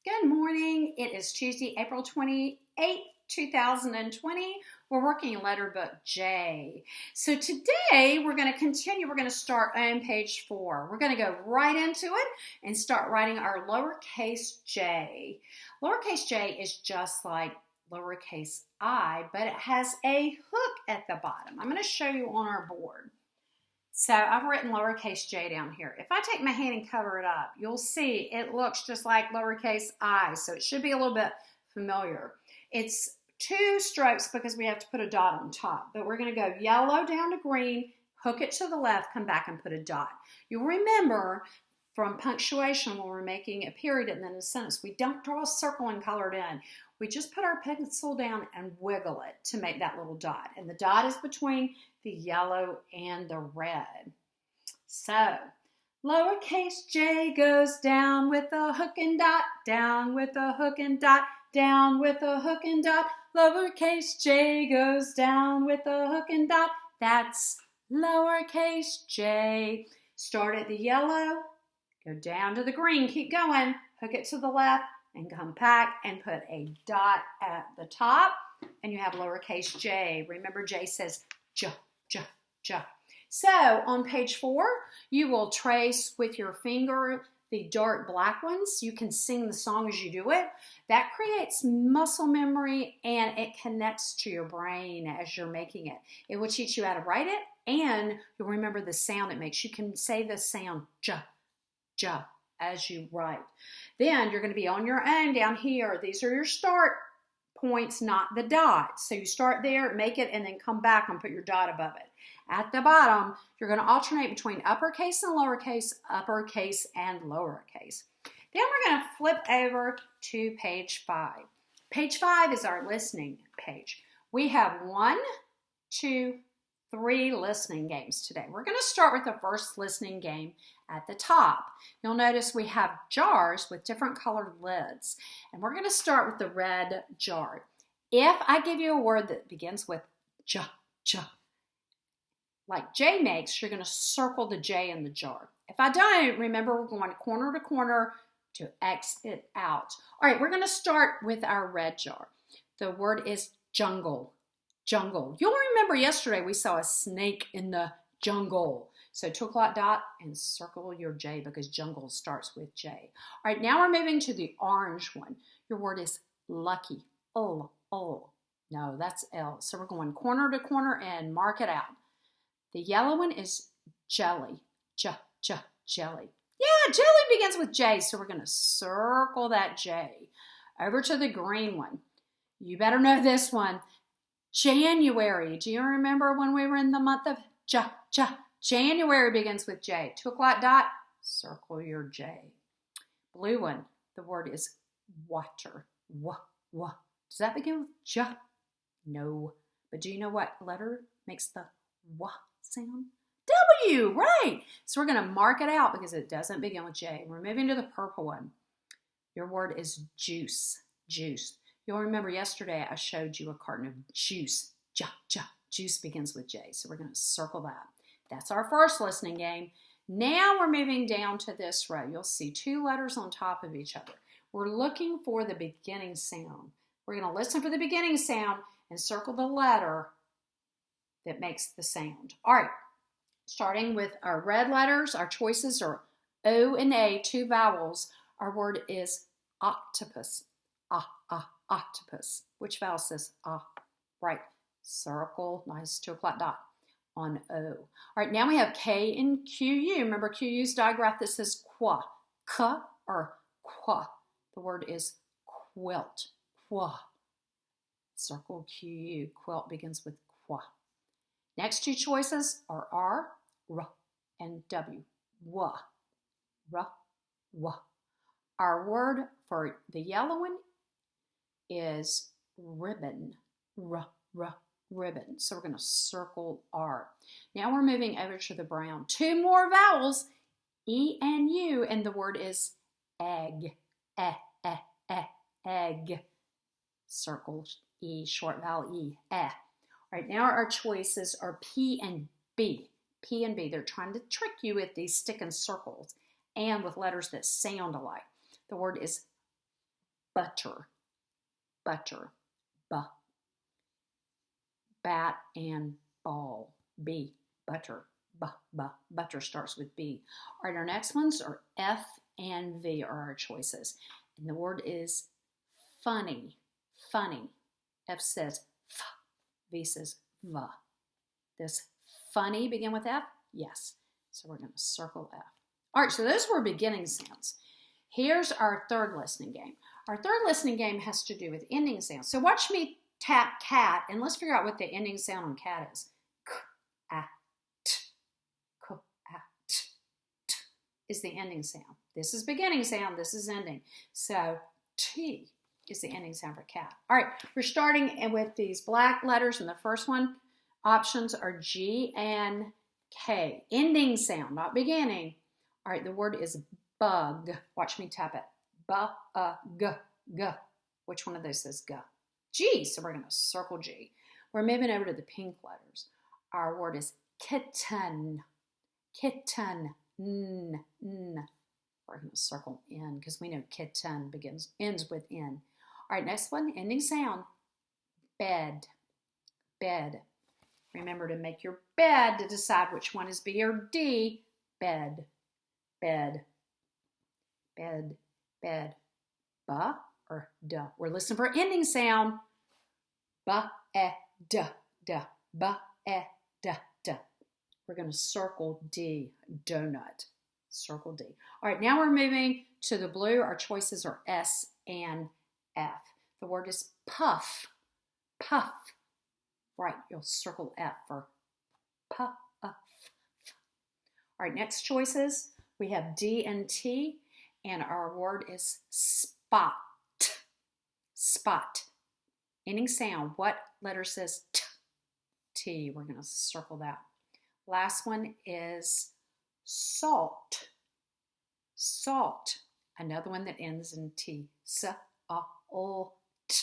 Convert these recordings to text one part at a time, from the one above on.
Good morning. It is Tuesday, April 28th, 2020. We're working Letterbook J. So today we're going to continue. We're going to start on page 4. We're going to go right into it and start writing our lowercase j. Lowercase j is just like lowercase I, but it has a hook at the bottom. I'm going to show you on our board. So I've written lowercase j down here. If I take my hand and cover it up, you'll see it looks just like lowercase I, so it should be a little bit familiar. It's 2 strokes because we have to put a dot on top, but we're going to go yellow down to green, hook it to the left, come back and put a dot. You'll remember from punctuation when we're making a period and then a sentence, we don't draw a circle and color it in. We just put our pencil down and wiggle it to make that little dot. And the dot is between the yellow and the red. So, lowercase j goes down with a hook and dot, down with a hook and dot, down with a hook and dot. Lowercase j goes down with a hook and dot. That's lowercase j. Start at the yellow, go down to the green, keep going, hook it to the left, and come back and put a dot at the top, and you have lowercase j. Remember, j says j, j, j. So on page 4, you will trace with your finger the dark black ones. You can sing the song as you do it. That creates muscle memory, and it connects to your brain as you're making it. It will teach you how to write it, and you'll remember the sound it makes. You can say the sound j, j, as you write. Then you're going to be on your own down here. These are your start points, not the dot. So you start there, make it, and then come back and put your dot above it. At the bottom, you're going to alternate between uppercase and lowercase and lowercase. Then we're going to flip over to page 5. Page 5 is our listening page. We have 1, 2, 3 listening games today. We're going to start with the first listening game at the top. You'll notice we have jars with different colored lids, and we're going to start with the red jar. If I give you a word that begins with j, j, like J makes, you're going to circle the J in the jar. If I don't, remember we're going corner to corner to X it out. All right, we're going to start with our red jar. The word is jungle. Jungle. You'll remember yesterday we saw a snake in the jungle. So 2 o'clock dot and circle your J because jungle starts with J. All right, now we're moving to the orange one. Your word is lucky. Oh. No, that's L. So we're going corner to corner and mark it out. The yellow one is jelly. Jelly. Yeah, jelly begins with J, so we're going to circle that J. Over to the green one. You better know this one. January. Do you remember when we were in the month of January begins with J. 2 o'clock dot, circle your J. Blue one, the word is water. Does that begin with J? No. But do you know what letter makes the W sound? W, right. So we're going to mark it out because it doesn't begin with J. We're moving to the purple one. Your word is juice. You'll remember yesterday I showed you a carton of juice. Juice begins with J. So we're going to circle that. That's our first listening game. Now we're moving down to this row. You'll see 2 letters on top of each other. We're looking for the beginning sound. We're going to listen for the beginning sound and circle the letter that makes the sound. All right, starting with our red letters, our choices are O and A, 2 vowels. Our word is octopus. Octopus. Which vowel says right? Circle, nice 2 o'clock dot on O. All right, now we have K and QU. Remember QU's digraph that says qua. K or qua. The word is quilt. Qua. Circle QU. Quilt begins with qua. Next 2 choices are R, and W. Wa. Our word for the yellow one is ribbon. Ribbon. So we're going to circle R. Now we're moving over to the brown. 2 more vowels, E and U, and the word is egg. Egg. Circle E, short vowel E, All right, now our choices are P and B. P and B. They're trying to trick you with these stick and circles and with letters that sound alike. The word is butter, butter, bat and ball, B, butter, butter starts with B. All right, our next ones are F and V are our choices. And the word is funny, funny. F says F, V says V. Does funny begin with F? Yes. So we're going to circle F. All right, so those were beginning sounds. Here's our third listening game. Our third listening game has to do with ending sounds. So watch me tap cat, and let's figure out what the ending sound on cat is. K, a, t, k, a, t, t is the ending sound. This is beginning sound, this is ending. So T is the ending sound for cat. All right, we're starting with these black letters, and the first one options are G and K. Ending sound, not beginning. All right, the word is bug. Watch me tap it. G. Which one of those says G? G, so we're going to circle G. We're moving over to the pink letters. Our word is kitten. Kitten. N. We're going to circle N because we know kitten ends with N. All right, next one, ending sound. Bed. Bed. Remember to make your bed to decide which one is B or D. Bed. Bed. Bed. Bed. Ba or duh. We're listening for ending sound. Ba, duh, duh. Ba, duh, duh. We're going to circle D, donut. Circle D. All right, now we're moving to the blue. Our choices are S and F. The word is puff. Puff. Right, you'll circle F for puff. All right, next choices. We have D and T, and our word is spot. Spot. Ending sound. What letter says T? T. We're going to circle that. Last one is salt. Salt. Another one that ends in T. S-A-L-T.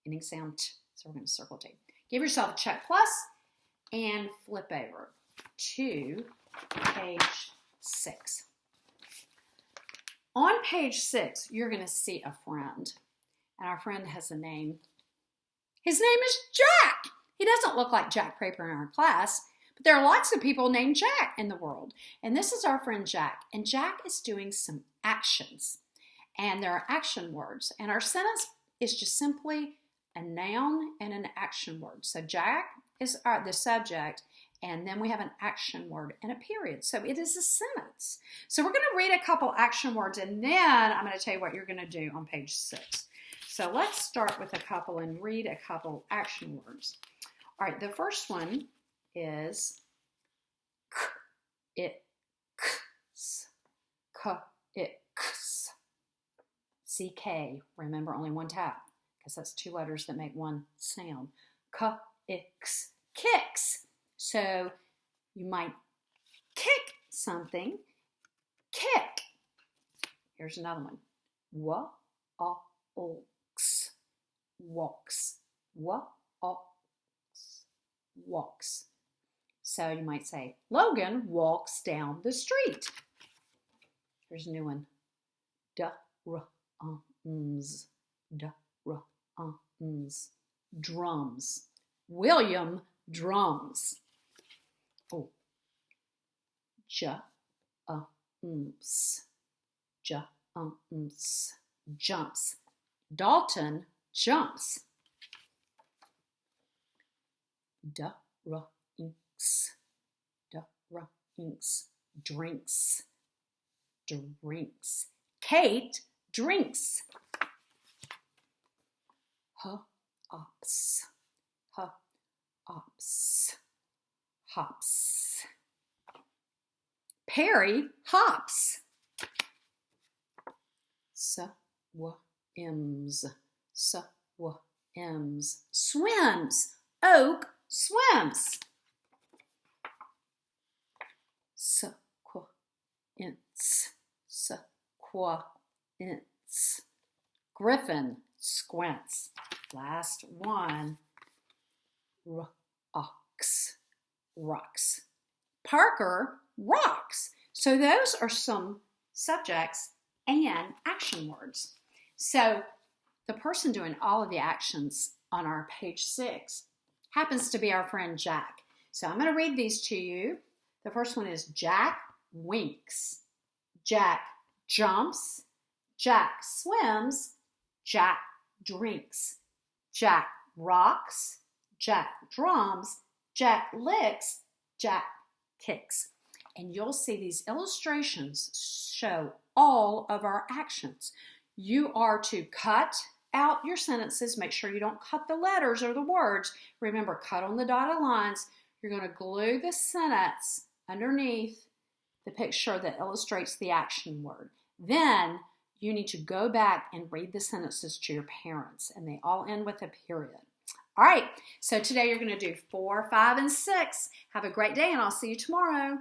Ending sound T. So we're going to circle T. Give yourself a check plus and flip over to page 6. On page 6, you're going to see a friend. And our friend has a name. His name is Jack. He doesn't look like Jack Craper in our class, but there are lots of people named Jack in the world. And this is our friend Jack. And Jack is doing some actions. And there are action words. And our sentence is just simply a noun and an action word. So Jack is the subject, and then we have an action word and a period. So it is a sentence. So we're going to read a couple action words, and then I'm going to tell you what you're going to do on page 6. So let's start with a couple and read a couple action words. All right, the first one is k-it-ks. K-it-ks. C-K. Remember, only one tap, because that's two letters that make one sound. K-icks. Kicks. So you might kick something. Kick. Here's another one. Walks. Walks. Walks. So you might say, Logan walks down the street. Here's a new one. Drums. Drums. William drums. Oh. Jumps. Jumps. Dalton jumps. Drinks. Drinks. Drinks. Kate drinks. Hops. Hops. Perry hops. Swims. Swims. Oak swims. Squints. Griffin squints. Last one. Rocks. Parker rocks. So those are some subjects and action words. So the person doing all of the actions on our page 6 happens to be our friend Jack. So I'm going to read these to you. The first one is Jack winks, Jack jumps, Jack swims, Jack drinks, Jack rocks, Jack drums, Jack licks, Jack kicks. And you'll see these illustrations show all of our actions. You are to cut out your sentences. Make sure you don't cut the letters or the words. Remember, cut on the dotted lines. You're going to glue the sentence underneath the picture that illustrates the action word. Then you need to go back and read the sentences to your parents, and they all end with a period. All right, so today you're going to do 4, 5, and 6. Have a great day, and I'll see you tomorrow.